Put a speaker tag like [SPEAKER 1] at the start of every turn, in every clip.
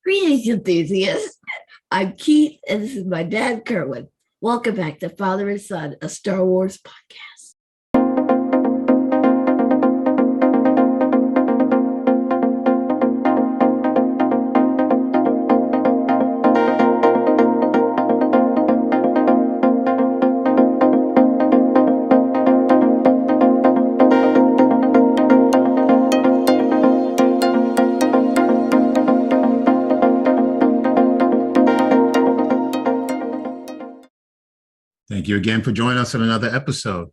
[SPEAKER 1] Greetings, enthusiasts. I'm Keith, and this is my dad, Kerwin. Welcome back to Father and Son, a Star Wars podcast.
[SPEAKER 2] Thank you again for joining us on another episode.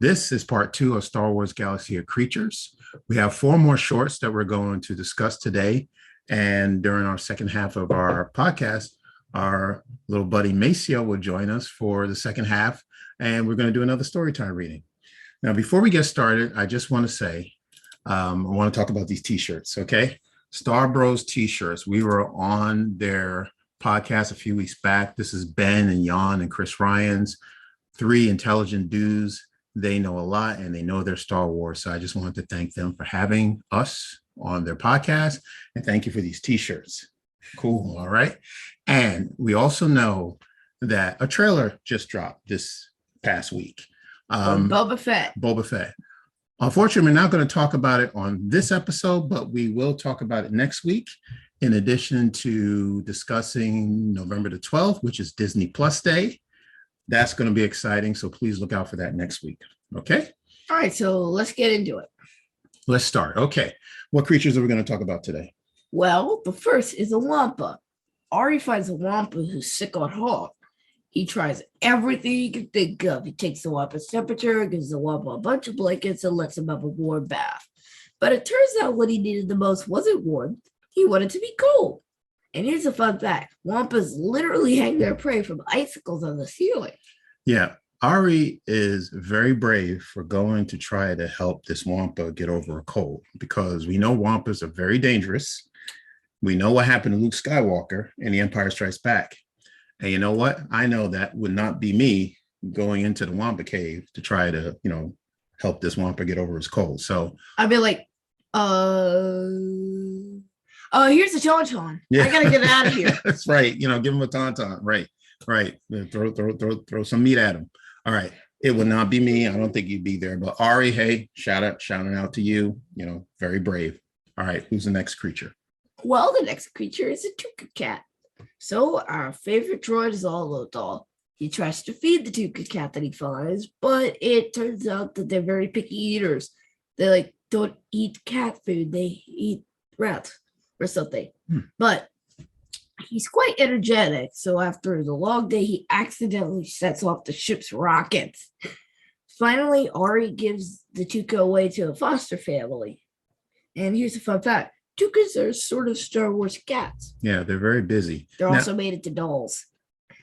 [SPEAKER 2] This is part 2 of Star Wars Galaxy of Creatures. We have 4 more shorts that we're going to discuss today. And during our second half of our podcast, our little buddy Maceo will join us for the second half. And we're going to do another story time reading. Now, before we get started, I just want to say, I want to talk about these t-shirts, okay? Star Bros t-shirts. We were on their podcast a few weeks back. This is Ben and Jan and Chris Ryans, 3 intelligent dudes. They know a lot and they know their Star Wars. So I just wanted to thank them for having us on their podcast, and thank you for these t-shirts. Cool. All right. And we also know that a trailer just dropped this past week.
[SPEAKER 1] Boba Fett.
[SPEAKER 2] Boba Fett. Unfortunately, we're not going to talk about it on this episode, but we will talk about it next week. In addition to discussing November the 12th, which is Disney Plus Day. That's going to be exciting. So please look out for that next week. Okay.
[SPEAKER 1] All right. So let's get into it.
[SPEAKER 2] Let's start. Okay. What creatures are we going to talk about today?
[SPEAKER 1] Well, the first is a Wampa. Ari finds a Wampa who's sick on heart. He tries everything he can think of. He takes the Wampa's temperature, gives the Wampa a bunch of blankets, and lets him have a warm bath. But it turns out what he needed the most wasn't warm. He wanted to be cold. And here's a fun fact. Wampas literally hang their prey from icicles on the ceiling.
[SPEAKER 2] Yeah. Ari is very brave for going to try to help this Wampa get over a cold, because we know Wampas are very dangerous. We know what happened to Luke Skywalker in The Empire Strikes Back. And you know what? I know that would not be me going into the Wampa cave to try to, help this Wampa get over his cold. So
[SPEAKER 1] I'd be like, here's a tauntaun. Yeah. I gotta get out of here.
[SPEAKER 2] That's right. Give him a tauntaun. Right. Throw some meat at him. All right. It would not be me. I don't think you'd be there. But Ari, hey, shouting out to you. Very brave. All right. Who's the next creature?
[SPEAKER 1] Well, the next creature is a Tuca cat. So our favorite droid is Olodal. He tries to feed the Tuca cat that he finds, but it turns out that they're very picky eaters. They don't eat cat food. They eat rats or something. But he's quite energetic. So after the long day, he accidentally sets off the ship's rockets. Finally, Ari gives the Tuca away to a foster family. And here's a fun fact. Tucas are sort of Star Wars cats.
[SPEAKER 2] Yeah, they're very busy.
[SPEAKER 1] They're also made into dolls.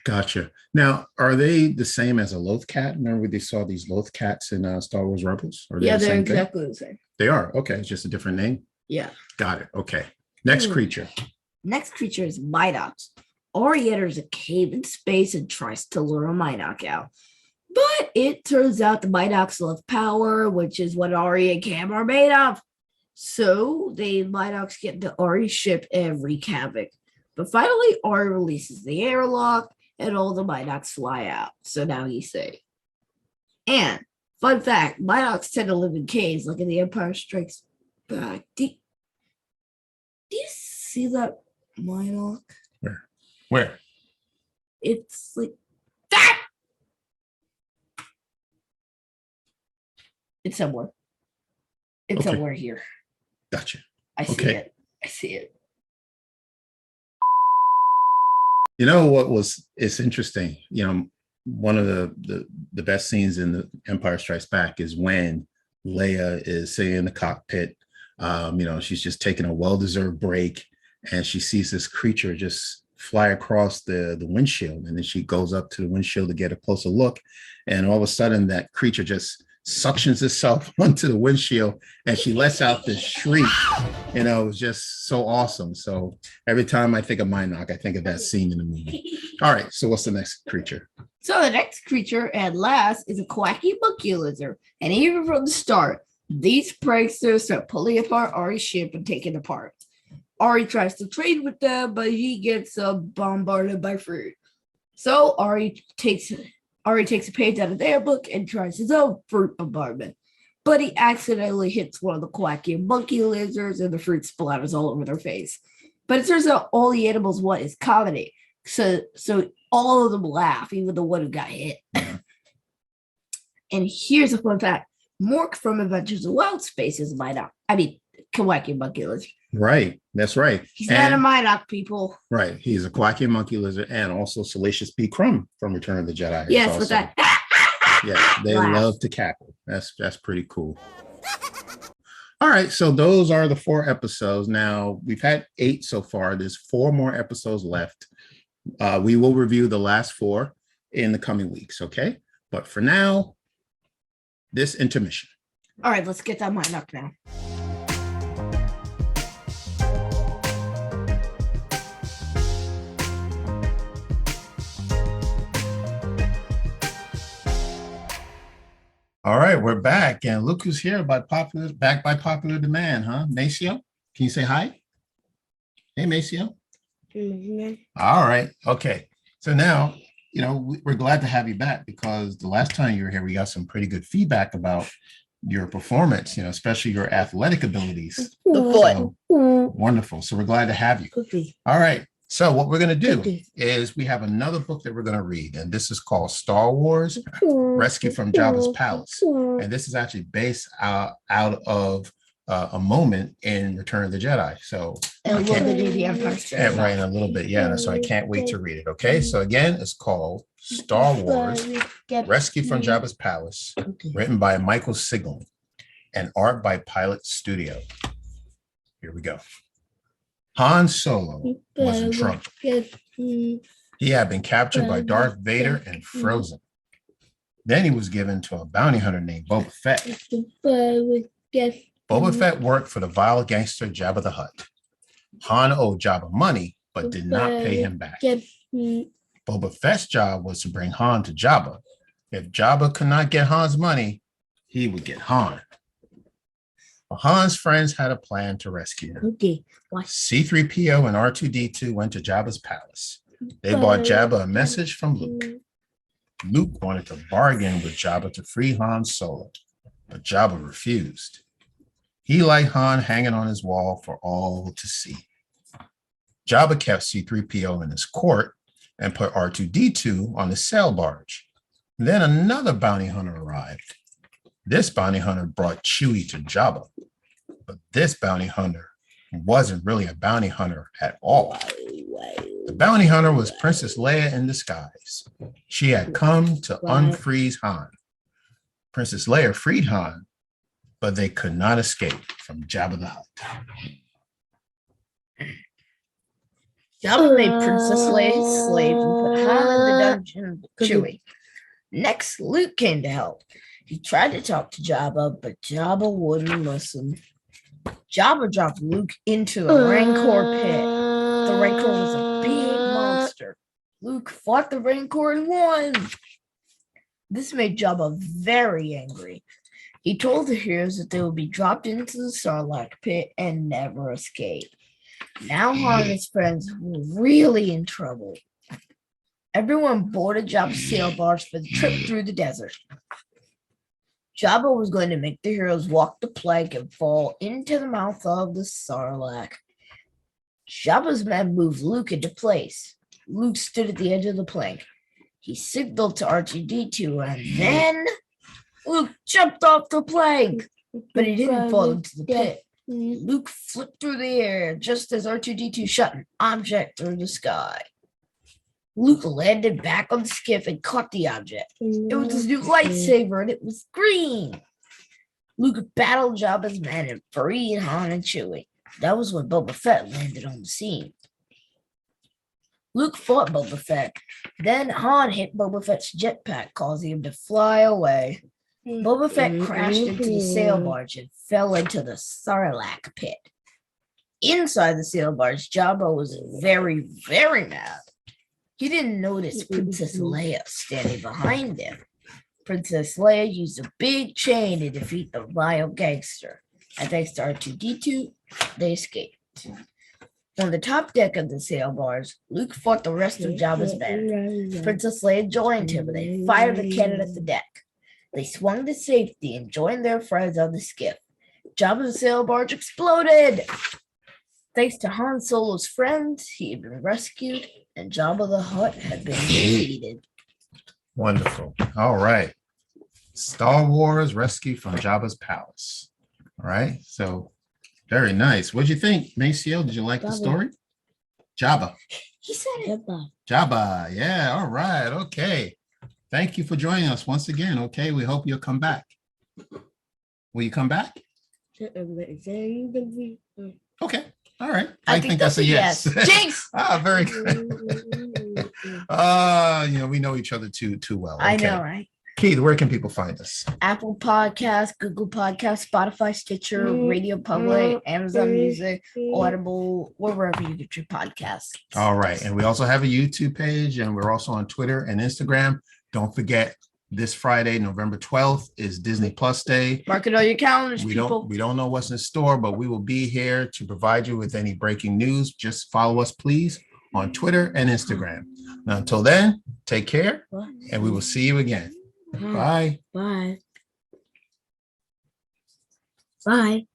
[SPEAKER 2] Gotcha. Now, are they the same as a Loth cat? Remember they saw these Loth cats in Star Wars Rebels?
[SPEAKER 1] Yeah, they're exactly the same.
[SPEAKER 2] They are. Okay, it's just a different name?
[SPEAKER 1] Yeah.
[SPEAKER 2] Got it. Okay. Next creature.
[SPEAKER 1] Next creature is Midox. Ari enters a cave in space and tries to lure a Midoc out. But it turns out the Midocs love power, which is what Ari and Cam are made of. So the Midocs get into Ari's ship and wreak havoc. But finally, Ari releases the airlock and all the Midocs fly out. So now he's safe. And fun fact, Midocs tend to live in caves like in The Empire Strikes Back. Do you see that Midoc?
[SPEAKER 2] Where?
[SPEAKER 1] It's like that. It's somewhere. It's somewhere here.
[SPEAKER 2] Gotcha.
[SPEAKER 1] I see it. I see it.
[SPEAKER 2] It's interesting. One of the best scenes in The Empire Strikes Back is when Leia is sitting in the cockpit. She's just taking a well-deserved break, and she sees this creature just fly across the windshield. And then she goes up to the windshield to get a closer look. And all of a sudden that creature just suctions itself onto the windshield, and she lets out this shriek. It was just so awesome. So every time I think of Midoc, I think of that scene in the movie. All right. So what's the next creature?
[SPEAKER 1] So the next creature and last is a quacky monkey lizard. And even from the start, these pranksters start pulling apart Ari's ship and taking it apart. Ari tries to trade with them, but he gets bombarded by fruit. So Ari takes a page out of their book and tries his own fruit bombardment. But he accidentally hits one of the quacky monkey lizards and the fruit splatters all over their face. But it turns out all the animals want is comedy. So all of them laugh, even the one who got hit. And here's a fun fact. Mork from Adventures in Wild Space is Quacky monkey lizard.
[SPEAKER 2] Right. That's right.
[SPEAKER 1] He's not a Minoc, people.
[SPEAKER 2] Right. He's a quacky monkey lizard and also Salacious B. Crumb from Return of the Jedi.
[SPEAKER 1] Yes, with that.
[SPEAKER 2] Yeah, they love to cackle. That's pretty cool. All right, so those are the 4 episodes. Now, we've had 8 so far. There's 4 more episodes left. We will review the last 4 in the coming weeks, okay? But for now, this intermission.
[SPEAKER 1] All right, let's get that mind up now.
[SPEAKER 2] All right, we're back, and look who's here by popular demand, huh? Maceo, can you say hi? Hey, Maceo.
[SPEAKER 1] Mm-hmm.
[SPEAKER 2] All right, okay. So now, we're glad to have you back because the last time you were here, we got some pretty good feedback about your performance, especially your athletic abilities. So, wonderful. So we're glad to have you. All right. So what we're going to do is we have another book that we're going to read, and this is called Star Wars Rescue from Jabba's Palace. And this is actually based out of a moment in Return of the Jedi. So
[SPEAKER 1] and a little bit of the Empire Strikes Back.
[SPEAKER 2] Right, in a little bit. Yeah. So I can't wait to read it. Okay. So again, it's called Star Wars Rescue from Jabba's Palace, written by Michael Siglin and art by Pilot Studio. Here we go. Han Solo was in trouble. He had been captured by Darth Vader and frozen. Then he was given to a bounty hunter named Boba Fett. Boba Fett worked for the vile gangster Jabba the Hutt. Han owed Jabba money, but did not pay him back. Boba Fett's job was to bring Han to Jabba. If Jabba could not get Han's money, he would get Han. But Han's friends had a plan to rescue him. C-3PO and R2-D2 went to Jabba's palace. They brought Jabba a message from Luke. Luke wanted to bargain with Jabba to free Han Solo, but Jabba refused. He liked Han hanging on his wall for all to see. Jabba kept C-3PO in his court and put R2-D2 on the sail barge. Then another bounty hunter arrived. This bounty hunter brought Chewie to Jabba, but this bounty hunter wasn't really a bounty hunter at all. The bounty hunter was Princess Leia in disguise. She had come to unfreeze Han. Princess Leia freed Han, but they could not escape from Jabba the Hutt.
[SPEAKER 1] Jabba made Princess Leia his slave and put Han in the dungeon with Chewie. Next, Luke came to help. He tried to talk to Jabba, but Jabba wouldn't listen. Jabba dropped Luke into the Rancor pit. The Rancor was a big monster. Luke fought the Rancor and won. This made Jabba very angry. He told the heroes that they would be dropped into the Sarlacc pit and never escape. Now Han and his friends were really in trouble. Everyone boarded Jabba's sail barge for the trip through the desert. Jabba was going to make the heroes walk the plank and fall into the mouth of the Sarlacc. Jabba's men moved Luke into place. Luke stood at the edge of the plank. He signaled to R2-D2, and then Luke jumped off the plank, but he didn't fall into the pit. Luke flipped through the air just as R2-D2 shot an object through the sky. Luke landed back on the skiff and caught the object. It was his new lightsaber, and it was green. Luke battled Jabba's men and freed Han and Chewie. That was when Boba Fett landed on the scene. Luke fought Boba Fett. Then Han hit Boba Fett's jetpack, causing him to fly away. Boba Fett crashed into the sail barge and fell into the Sarlacc pit. Inside the sail barge, Jabba was very, very mad. He didn't notice Princess Leia standing behind him. Princess Leia used a big chain to defeat the vile gangster. And thanks to R2-D2, they escaped. On the top deck of the sailbars, Luke fought the rest of Jabba's men. Princess Leia joined him, and they fired a cannon at the deck. They swung to safety and joined their friends on the skiff. Jabba's sail barge exploded. Thanks to Han Solo's friends, he had been rescued, and Jabba the Hutt had been defeated.
[SPEAKER 2] Wonderful. All right. Star Wars Rescue from Jabba's Palace. All right. So very nice. What'd you think, Maceo? Did you like the story? Jabba.
[SPEAKER 1] He said it.
[SPEAKER 2] Jabba. Yeah. All right. Okay. Thank you for joining us once again. Okay. We hope you'll come back. Will you come back? Okay. All right. I think that's a yes.
[SPEAKER 1] Jinx.
[SPEAKER 2] Very good. We know each other too well. Okay.
[SPEAKER 1] I know, right?
[SPEAKER 2] Keith, where can people find us?
[SPEAKER 1] Apple Podcasts, Google Podcasts, Spotify, Stitcher, Radio Public, Amazon Music, Audible, wherever you get your podcasts.
[SPEAKER 2] All right. And we also have a YouTube page, and we're also on Twitter and Instagram. Don't forget, this Friday, November 12th, is Disney Plus Day.
[SPEAKER 1] Mark it on your calendars,
[SPEAKER 2] we
[SPEAKER 1] people.
[SPEAKER 2] We don't know what's in store, but we will be here to provide you with any breaking news. Just follow us, please, on Twitter and Instagram. Now, until then, take care, and we will see you again. Bye.
[SPEAKER 1] Bye. Bye.